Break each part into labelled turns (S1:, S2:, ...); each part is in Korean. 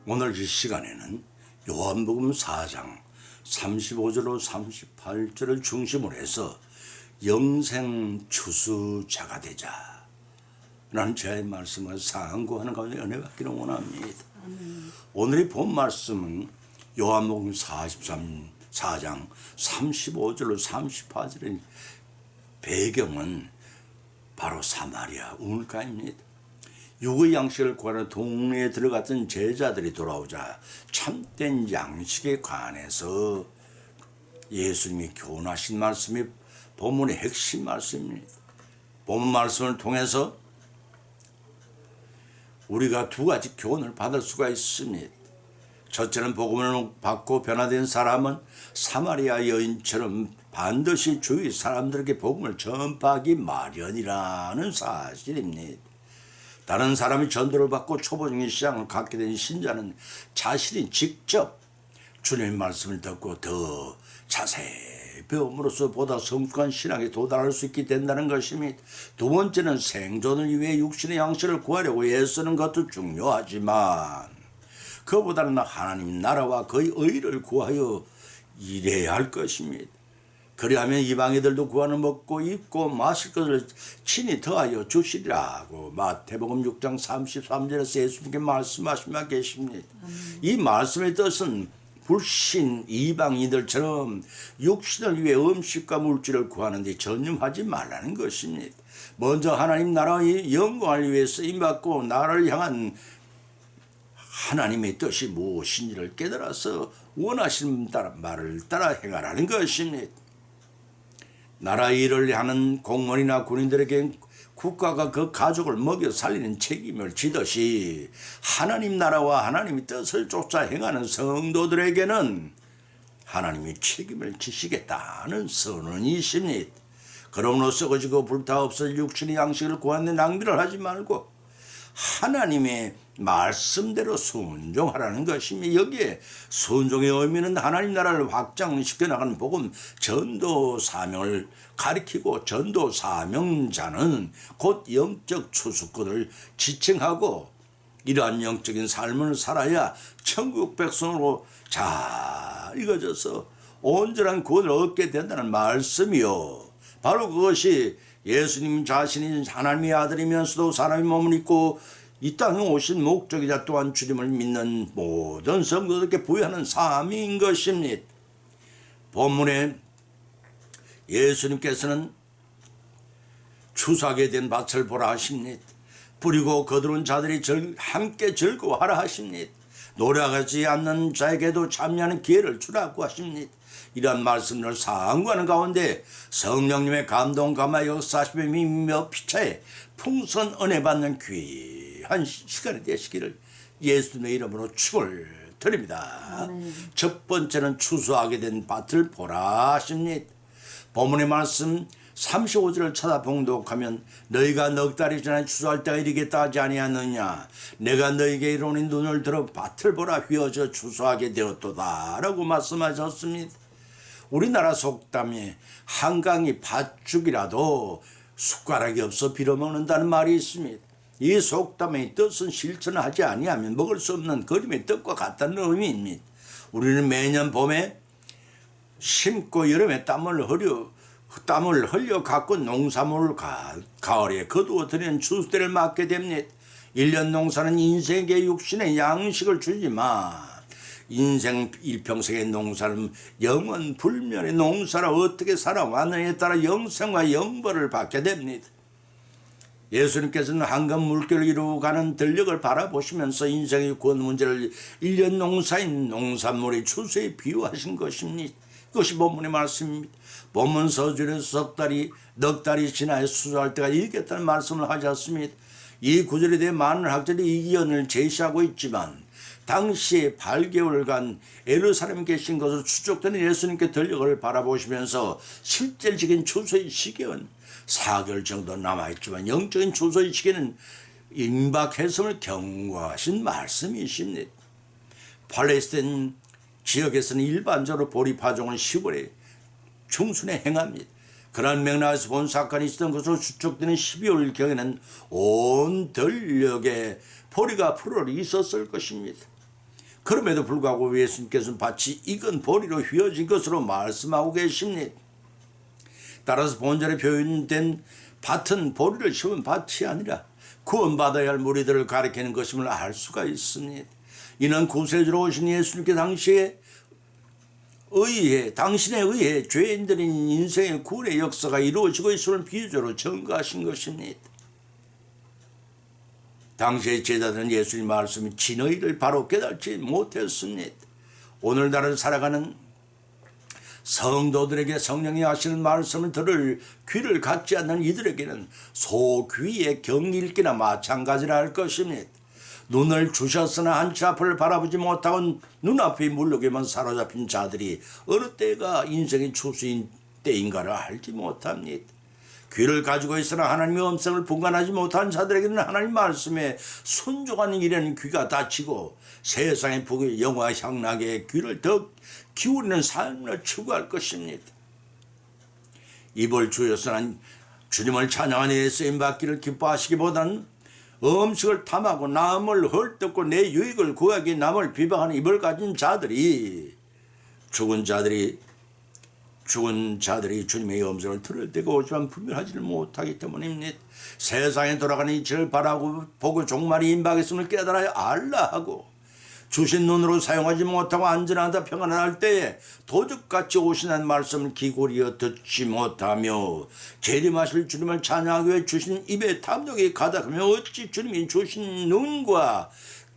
S1: 오늘 이 시간에는 요한복음 4장 35절로 38절을 중심으로 해서 영생 추수자가 되자 라는 제 말씀을 상고하는 가운데 은혜 받기를 원합니다. 오늘의 본 말씀은 요한복음 4장 35절로 38절의 배경은 바로 사마리아 우물가입니다. 육의 양식을 구하러 동네에 들어갔던 제자들이 돌아오자 참된 양식에 관해서 예수님이 교훈하신 말씀이 본문의 핵심 말씀입니다. 본문 말씀을 통해서 우리가 두 가지 교훈을 받을 수가 있습니다. 첫째는 복음을 받고 변화된 사람은 사마리아 여인처럼 반드시 주위 사람들에게 복음을 전파하기 마련이라는 사실입니다. 다른 사람이 전도를 받고 초보적인 신앙을 갖게 된 신자는 자신이 직접 주님의 말씀을 듣고 더 자세히 배움으로써 보다 성숙한 신앙에 도달할 수 있게 된다는 것입니다. 두 번째는 생존을 위해 육신의 양식을 구하려고 애쓰는 것도 중요하지만 그보다는 하나님 나라와 그의 의를 구하여 일해야 할 것입니다. 그리하면 이방인들도 구하는 먹고 입고 마실 것을 친히 더하여 주시리라고 마태복음 6장 33절에서 예수님께 말씀하신 바 계십니다. 이 말씀의 뜻은 불신 이방인들처럼 육신을 위해 음식과 물질을 구하는 데 전념하지 말라는 것입니다. 먼저 하나님 나라의 영광을 위해 쓰임받고 나라를 향한 하나님의 뜻이 무엇인지를 깨달아서 원하시는 말을 따라 행하라는 것입니다. 나라 일을 하는 공무원이나 군인들에게 국가가 그 가족을 먹여 살리는 책임을 지듯이 하나님 나라와 하나님의 뜻을 쫓아 행하는 성도들에게는 하나님이 책임을 지시겠다는 선언이십니다. 그러므로 썩어지고 불타 없을 육신의 양식을 구하는 데 낭비를 하지 말고 하나님의 말씀대로 순종하라는 것이며 여기에 순종의 의미는 하나님 나라를 확장시켜 나가는 복음 전도 사명을 가리키고 전도 사명자는 곧 영적 추수꾼을 지칭하고 이러한 영적인 삶을 살아야 천국 백성으로 잘 익어져서 온전한 구원을 얻게 된다는 말씀이요. 바로 그것이 예수님 자신이 하나님의 아들이면서도 사람의 몸을 입고 이 땅에 오신 목적이자 또한 주님을 믿는 모든 성도들에게 부여하는 사명인 것입니다. 본문에 예수님께서는 추수하게 된 밭을 보라 하십니다. 뿌리고 거두는 자들이 함께 즐거워하라 하십니다. 노력하지 않는 자에게도 참여하는 기회를 주라고 하십니다. 이러한 말씀을 상고하는 가운데 성령님의 감동 감화 역사하시며 피차에 풍선 은혜 받는 귀한 시간이 되시기를 예수님의 이름으로 축을 드립니다. 첫 번째는 추수하게 된 밭을 보라 하십니다. 본문의 말씀 35절을 찾아 봉독하면 너희가 넉 달이 전에 추수할 때가 이르겠다 하지 아니하느냐 내가 너희에게 이르노니 눈을 들어 밭을 보라 휘어져 추수하게 되었도다 라고 말씀하셨습니다. 우리나라 속담에 한강이 팥죽이라도 숟가락이 없어 빌어먹는다는 말이 있습니다. 이 속담의 뜻은 실천을 하지 아니하면 먹을 수 없는 그림의 뜻과 같다는 의미입니다. 우리는 매년 봄에 심고 여름에 땀을 흘려 가꾼 농사물을 가을에 거두어 들이는 추수때를 맞게 됩니다. 1년 농사는 인생의 육신의 양식을 주지만 인생 일평생의 농사는 영원 불멸의 농사라 어떻게 살아왔느냐에 따라 영생과 영벌을 받게 됩니다. 예수님께서는 한강 물결을 이루고 가는 들녘을 바라보시면서 인생의 구원 문제를 1년 농사인 농산물의 추수에 비유하신 것입니다. 그것이 본문의 말씀입니다. 본문 서술에서 넉 달이 지나야 수수할 때가 이르겠다는 말씀을 하셨습니다. 이 구절에 대해 많은 학자들이 이견을 제시하고 있지만 당시에 8개월간 예루살렘에 계신 것으로 추적되는 예수님께 들녘을 바라보시면서 실질적인 추수의 시기는 4개월 정도 남아있지만 영적인 추수의 시기는 임박했음을 경고하신 말씀이십니다. 팔레스타인 지역에서는 일반적으로 보리 파종은 10월에 중순에 행합니다. 그러한 맥락에서 본 사건이 있었던 것으로 추측되는 12월경에는 온 들녘에 보리가 풀어 있었을 것입니다. 그럼에도 불구하고 예수님께서는 밭이 익은 보리로 휘어진 것으로 말씀하고 계십니다. 따라서 본절에 표현된 밭은 보리를 심은 밭이 아니라 구원받아야 할 무리들을 가리키는 것임을 알 수가 있습니다. 이는 구세주로 오신 예수님께 당신에 의해 죄인들인 인생의 구원의 역사가 이루어지고 있음을 비유적으로 증거하신 것입니다. 당시의 제자들은 예수님 말씀이 진의를 바로 깨닫지 못했습니다. 오늘날을 살아가는 성도들에게 성령이 하시는 말씀을 들을 귀를 갖지 않는 이들에게는 소귀의 경읽기나 마찬가지라 할 것입니다. 눈을 주셨으나 한치 앞을 바라보지 못하고 눈앞의 물욕에만 사로잡힌 자들이 어느 때가 인생의 추수인 때인가를 알지 못합니다. 귀를 가지고 있으나 하나님의 음성을 분간하지 못한 자들에게는 하나님 말씀에 순종하는 일에는 귀가 닫히고 세상의 복의 영화 향락에 귀를 더 기울이는 삶을 추구할 것입니다. 입을 주였으나 주님을 찬양하니 쓰임받기를 기뻐하시기보다는 음식을 탐하고 남을 헐뜯고 내 유익을 구하기 남을 비방하는 입을 가진 자들이 죽은 자들이 주님의 음성을 들을 때가 오지만 분별하지를 못하기 때문입니다. 세상에 돌아가는 이치를 바라고 보고 종말이 임박했음을 깨달아야 알라 하고 주신 눈으로 사용하지 못하고 안전하다 평안할 때에 도적같이 오시는 말씀을 귀고리어 듣지 못하며 재림하실 주님을 찬양하기 위해 주신 입에 탐욕이 가득하며 어찌 주님이 주신 눈과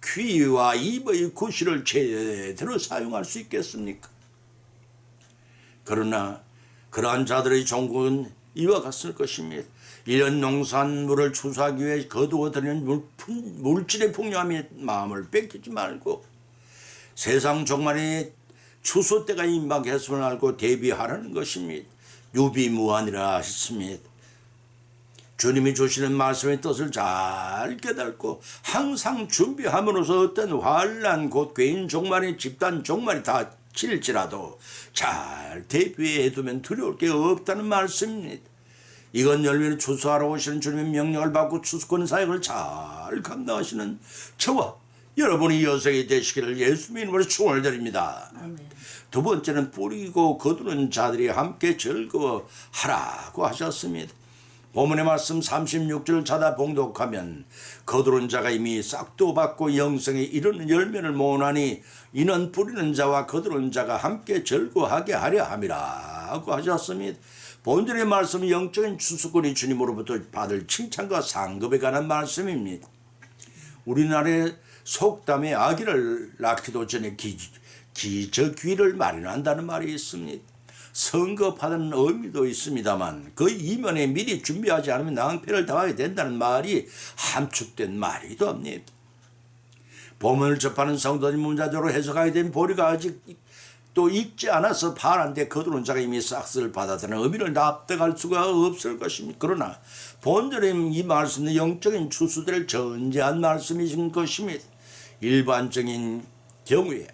S1: 귀와 입의 구실을 제대로 사용할 수 있겠습니까? 그러나 그러한 자들의 종국은 이와 같을 것입니다. 이런 농산물을 추수하기 위해 거두어들이는 물질의 풍요함에 마음을 뺏기지 말고 세상 종말에 추수 때가 임박했음을 알고 대비하라는 것입니다. 유비무환이라 하셨습니다. 주님이 주시는 말씀의 뜻을 잘 깨닫고 항상 준비함으로써 어떤 환난 곧 개인 종말이 집단 종말이 닥칠지라도 잘 대비해 두면 두려울 게 없다는 말씀입니다. 이건 열매를 추수하러 오시는 주님의 명령을 받고 추수권 사역을 잘 감당하시는 저와 여러분이 여성이 되시기를 예수님의 이름으로 축원드립니다. 두 번째는 뿌리고 거두는 자들이 함께 즐거워하라고 하셨습니다. 본문의 말씀 36절 찾아 봉독하면 거두는 자가 이미 싹도 받고 영생에 이르는 열매를 모으나니 이는 뿌리는 자와 거두는 자가 함께 즐거워하게 하려 함이라고 하셨습니다. 본절의 말씀은 영적인 추수권이 주님으로부터 받을 칭찬과 상급에 관한 말씀입니다. 우리나라의 속담에 아기를 낳기도 전에 기저귀를 마련한다는 말이 있습니다. 성급하다는 의미도 있습니다만 그 이면에 미리 준비하지 않으면 낭패를 당하게 된다는 말이 함축된 말이기도 합니다. 본문을 접하는 성도님 문자대로 해석하게 된 보리가 아직 또 익지 않아서 파란데 거두는 자가 이미 싹스를 받았다는 의미를 납득할 수가 없을 것입니다. 그러나 본절의 이 말씀은 영적인 추수들을 전제한 말씀이신 것입니다. 일반적인 경우에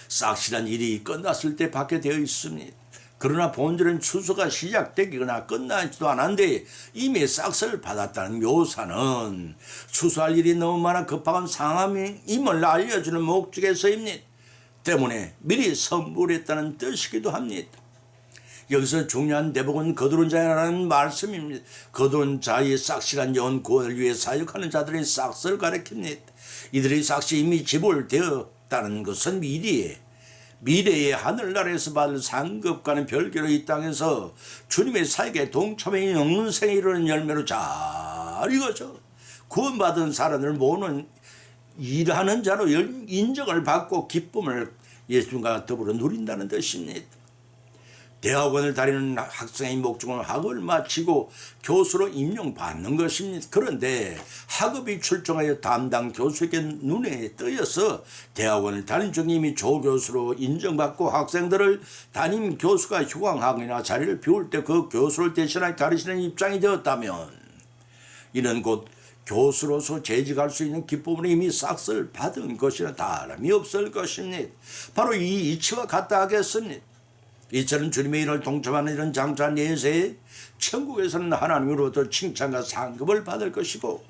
S1: 싹실한 일이 끝났을 때 받게 되어 있습니다. 그러나 본절은 추수가 시작되거나 끝나지도 않았는데 이미 싹스를 받았다는 묘사는 추수할 일이 너무 많아 급박한 상황임을 알려주는 목적에서입니다. 때문에 미리 선물했다는 뜻이기도 합니다. 여기서 중요한 대목은 거두는 자라는 말씀입니다. 거두는 자의 싹실한 영혼 구원을 위해 사역하는 자들의 싹스를 가리킵니다. 이들의 싹시 이미 지불되었다는 것은 미래의 하늘나라에서 받을 상급과는 별개로 이 땅에서 주님의 사역에 동참해 영생에 이르는 열매로 잘 익어져 구원받은 사람을 모으는 일하는 자로 인정을 받고 기쁨을 예수님과 더불어 누린다는 뜻입니다. 대학원을 다니는 학생의 목적은 학업을 마치고 교수로 임용받는 것입니다. 그런데 학업이 출중하여 담당 교수에게 눈에 띄어서 대학원을 다닌 중에 이미 조교수로 인정받고 학생들을 담임 교수가 휴강하거나 자리를 비울 때 그 교수를 대신하여 가르치는 입장이 되었다면 이는 곧 교수로서 재직할 수 있는 기쁨으로 이미 싹스를 받은 것이나 다름이 없을 것입니다. 바로 이 이치와 같다 하겠습니다. 이처럼 주님의 일을 동참하는 이런 장차 내세에 천국에서는 하나님으로부터 칭찬과 상급을 받을 것이고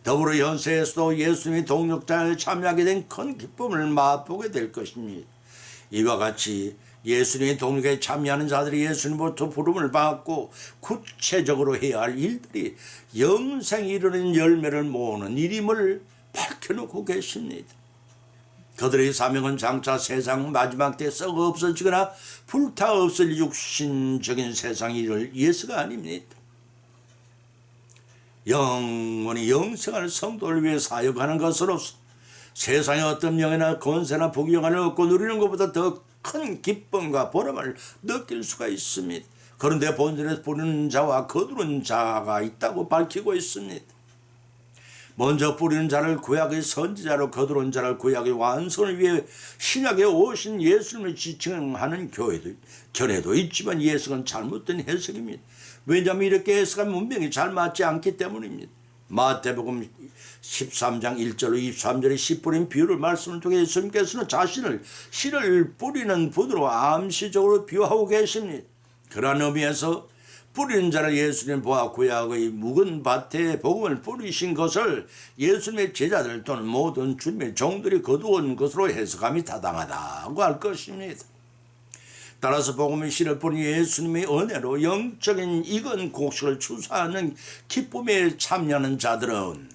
S1: 더불어 현세에서도 예수님의 동력자에 참여하게 된 큰 기쁨을 맛보게 될 것입니다. 이와 같이 예수님의 동력에 참여하는 자들이 예수님으로부터 부름을 받고 구체적으로 해야 할 일들이 영생에 이르는 열매를 모으는 일임을 밝혀놓고 계십니다. 그들의 사명은 장차 세상 마지막 때 썩어 없어지거나 불타 없을 육신적인 세상이 이를 위해서가 아닙니다. 영원히 영생할 성도를 위해 사역하는 것으로서 세상의 어떤 명예나 권세나 부귀영화를 얻고 누리는 것보다 더 큰 기쁨과 보람을 느낄 수가 있습니다. 그런데 본전에서 뿌리는 자와 거두는 자가 있다고 밝히고 있습니다. 먼저 뿌리는 자를 구약의 선지자로 거두는 자를 구약의 완성을 위해 신약에 오신 예수님을 지칭하는 견해도 있지만 이 해석은 잘못된 해석입니다. 왜냐하면 이렇게 해석하면 문명이 잘 맞지 않기 때문입니다. 마태복음 13장 1절로 23절의 씨 뿌린 비유를 말씀을 통해 예수님께서는 자신을 씨를 뿌리는 분으로 암시적으로 비유하고 계십니다. 그러한 의미에서 뿌리는 자를 예수님 보아 구약의 묵은 밭에 복음을 뿌리신 것을 예수님의 제자들 또는 모든 주님의 종들이 거두온 것으로 해석함이 타당하다고 할 것입니다. 따라서 복음의 씨를 뿌린 예수님의 은혜로 영적인 익은 곡식을 추수하는 기쁨에 참여하는 자들은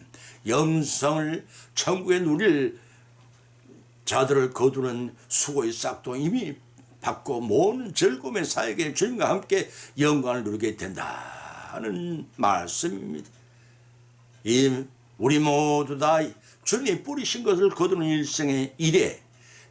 S1: 영성을 천국에 누릴 자들을 거두는 수고의 싹도 이미 받고 모든 즐거움의 사역의 주님과 함께 영광을 누리게 된다는 말씀입니다. 우리 모두 다 주님이 뿌리신 것을 거두는 일생의 일에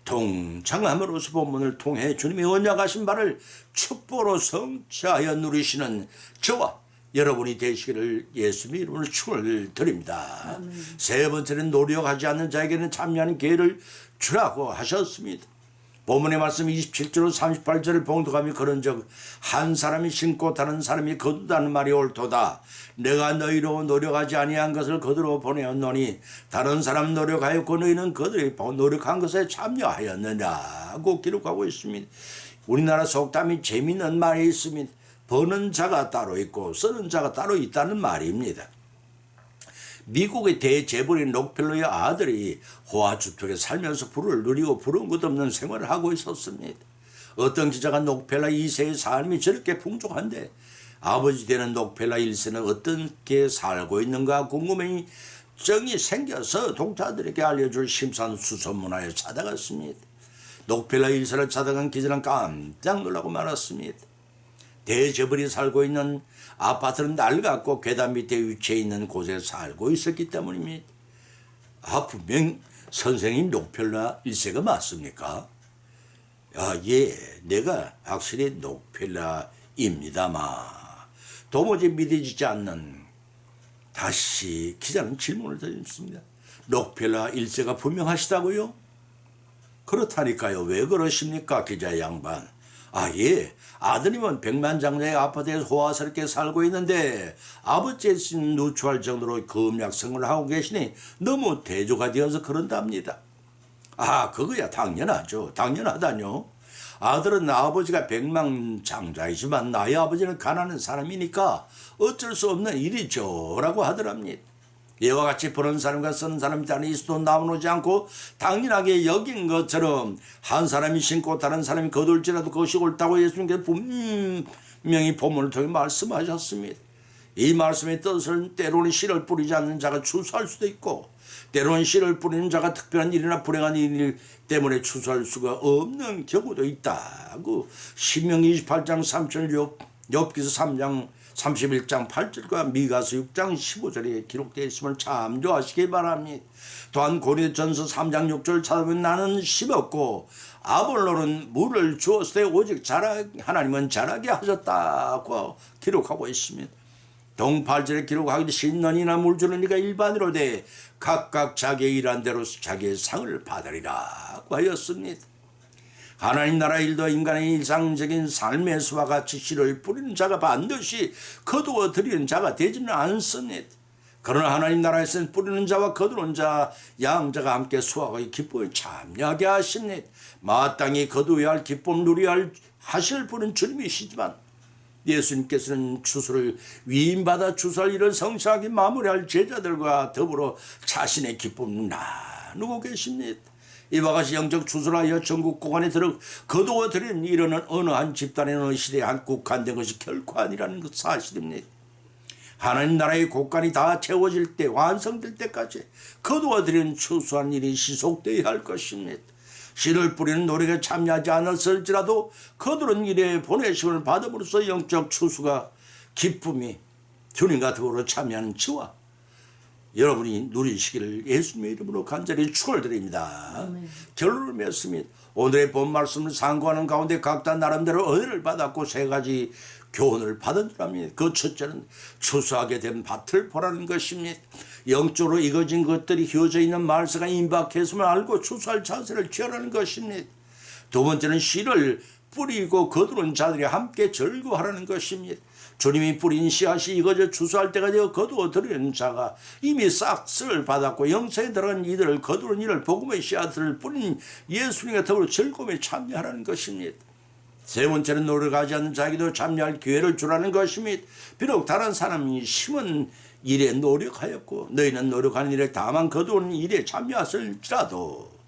S1: 동장함으로써 본문을 통해 주님이 언약하신 바를 축복으로 성취하여 누리시는 저와 여러분이 되시기를 예수님의 이름으로 축원을 드립니다. 세 번째는 노력하지 않는 자에게는 참여하는 기회를 주라고 하셨습니다. 본문의 말씀 27절 38절을 봉독하며 그런즉 한 사람이 심고 다른 사람이 거두다는 말이 옳도다. 내가 너희로 노력하지 아니한 것을 그들로 보내었노니 다른 사람 노력하였고 너희는 그들이 노력한 것에 참여하였느냐고 기록하고 있습니다. 우리나라 속담이 재미있는 말이 있습니다. 버는 자가 따로 있고 쓰는 자가 따로 있다는 말입니다. 미국의 대재벌인 록펠러의 아들이 호화주택에 살면서 부를 누리고 부러운 것 없는 생활을 하고 있었습니다. 어떤 기자가 록펠러 2세의 삶이 저렇게 풍족한데 아버지 되는 록펠러 1세는 어떻게 살고 있는가 궁금증이 생겨서 독자들에게 알려줄 심산수선문화에 찾아갔습니다. 록펠러 1세를 찾아간 기자는 깜짝 놀라고 말았습니다. 대재벌이 살고 있는 아파트는 낡았고 계단 밑에 위치해 있는 곳에 살고 있었기 때문입니다. 분명 선생님 록펠러 1세가 맞습니까? 예, 내가 확실히 록펠러입니다만 도무지 믿어지지 않는 다시 기자는 질문을 드렸습니다. 록펠러 1세가 분명하시다고요? 그렇다니까요. 왜 그러십니까 기자 양반? 예. 아드님은 백만장자의 아파트에서 호화스럽게 살고 있는데 아버지의 누추할 정도로 검약 생활을 하고 계시니 너무 대조가 되어서 그런답니다. 그거야 당연하죠. 당연하다뇨. 아들은 아버지가 백만장자이지만 나의 아버지는 가난한 사람이니까 어쩔 수 없는 일이죠 라고 하더랍니다. 이와 같이 버는 사람과 쓰는 사람이 다른 이수도 나누지 않고 당연하게 여긴 것처럼 한 사람이 심고 다른 사람이 거둘지라도 그것이 옳다고 예수님께서 분명히 본문을 통해 말씀하셨습니다. 이 말씀의 뜻은 때로는 씨를 뿌리지 않는 자가 추수할 수도 있고 때로는 씨를 뿌리는 자가 특별한 일이나 불행한 일 때문에 추수할 수가 없는 경우도 있다고 신명기 28장 3절 욥기서 3장 31장 8절과 미가서 6장 15절에 기록되어 있음을 참조하시기 바랍니다. 또한 고린도전서 3장 6절 찾아보면 나는 심었고 아볼로는 물을 주었을 때 오직 하나님은 자라게 하셨다고 기록하고 있습니다. 동팔절에 기록하기도 심는이나 물 주는 이가 일반으로 돼 각각 자기의 일한 대로 자기의 상을 받으리라고 하였습니다. 하나님 나라 일도 인간의 일상적인 삶의 수와 같이 씨를 뿌리는 자가 반드시 거두어 들이는 자가 되지는 않습니다. 그러나 하나님 나라에서는 뿌리는 자와 거두는 자 양자가 함께 수확의 기쁨을 참여하게 하십니다. 마땅히 거두어야 할 기쁨 누려야 하실 분은 주님이시지만 예수님께서는 추수를 위임받아 추수할 일을 성실하게 마무리할 제자들과 더불어 자신의 기쁨을 나누고 계십니다. 이와 같이 영적 추수를 하여 전국 구간에 들어 거두어 들인 이르는 어느 한 집단의 어느 시대에 한 국한된 것이 결코 아니라는 것 사실입니다. 하나님 나라의 곳간이 다 채워질 때, 완성될 때까지 거두어 들인 추수한 일이 지속되어야 할 것입니다. 씨를 뿌리는 노력에 참여하지 않았을지라도 거두는 일에 보내심을 받음으로써 영적 추수가 기쁨이 주님과 더불어 참여하는 저와 여러분이 누리시기를 예수님의 이름으로 간절히 축원드립니다. 결론을 맺습니다. 오늘의 본 말씀을 상고하는 가운데 각자 나름대로 은혜를 받았고 세 가지 교훈을 받은 줄 압니다. 그 첫째는 추수하게 된 밭을 보라는 것입니다. 영적으로 익어진 것들이 휘어져 있는 말세가 임박했음을 알고 추수할 자세를 취하라는 것입니다. 두 번째는 씨를 뿌리고 거두는 자들이 함께 즐거워하라는 것입니다. 주님이 뿌린 씨앗이 익어져 추수할 때가 되어 거두어 들이는 자가 이미 싹쓸 받았고 영생에 들어간 이들을 거두는 일을 복음의 씨앗을 뿌린 예수님과 더불어 즐거움에 참여하라는 것입니다. 세 번째는 노력하지 않는 자에게도 참여할 기회를 주라는 것입니다. 비록 다른 사람이 심은 일에 노력하였고 너희는 노력하는 일에 다만 거두는 일에 참여했을지라도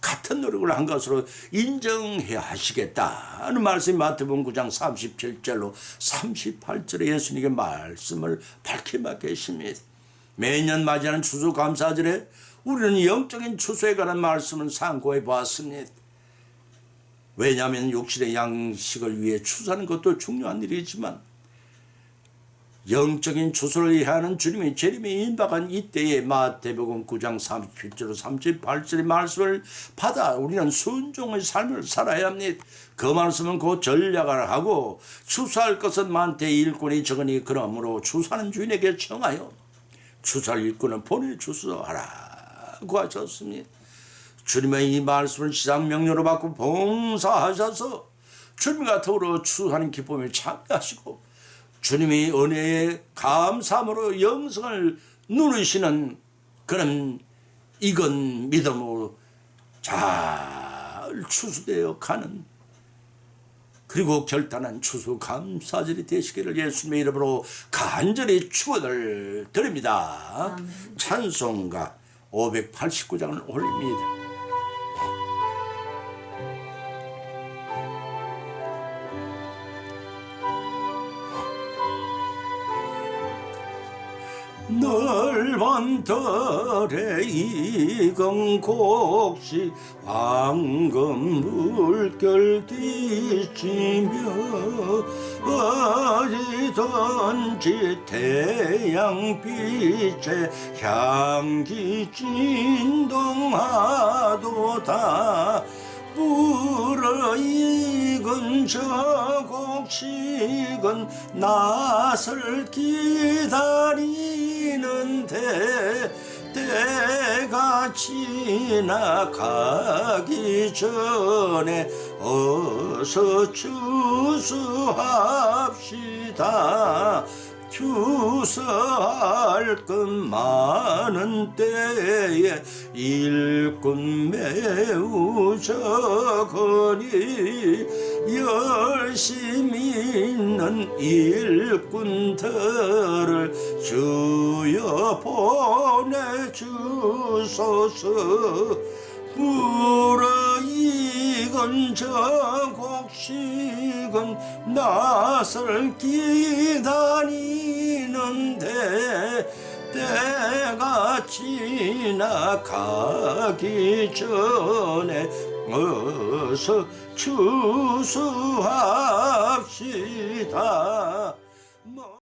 S1: 같은 노력을 한 것으로 인정해야 하시겠다는 말씀이 마태복음 9장 37절로 38절에 예수님의 말씀을 밝히며 계십니다. 매년 맞이하는 추수감사절에 우리는 영적인 추수에 관한 말씀을 상고해 보았습니다. 왜냐하면 육신의 양식을 위해 추수하는 것도 중요한 일이지만 영적인 추수를 위해 하는 주님의 재림에 임박한 이때에 마태복음 9장 37절 38절의 말씀을 받아 우리는 순종의 삶을 살아야 합니다. 그 말씀은 곧 전략을 하고 추수할 것은 많되 일꾼이 적으니 그러므로 추수하는 주인에게 청하여 추수할 일꾼은 보내 주소하라고 하셨습니다. 주님의 이 말씀을 지상명령으로 받고 봉사하셔서 주님과 더불어 추수하는 기쁨에 참여하시고 주님의 은혜에 감사함으로 영생을 누리시는 그런 익은 믿음으로 잘 추수되어 가는 그리고 결단한 추수감사절이 되시기를 예수님의 이름으로 간절히 축원을 드립니다. 찬송가 589장을 올립니다. 넓은 들에 익은 곡식 황금 물결 뒤치며 어디든지 태양빛에 향기 진동하도다. 불어 익은 저 곡식은 낫을 기다리는데 때가 지나가기 전에 어서 추수합시다. 추수할 것 많은 때에 일꾼 매우 적으니 열심히 있는 일꾼들을 주여 보내주소서. 불어 익은 저 곡식은 낫을 기다리는데 때가 지나가기 전에 어서 추수합시다.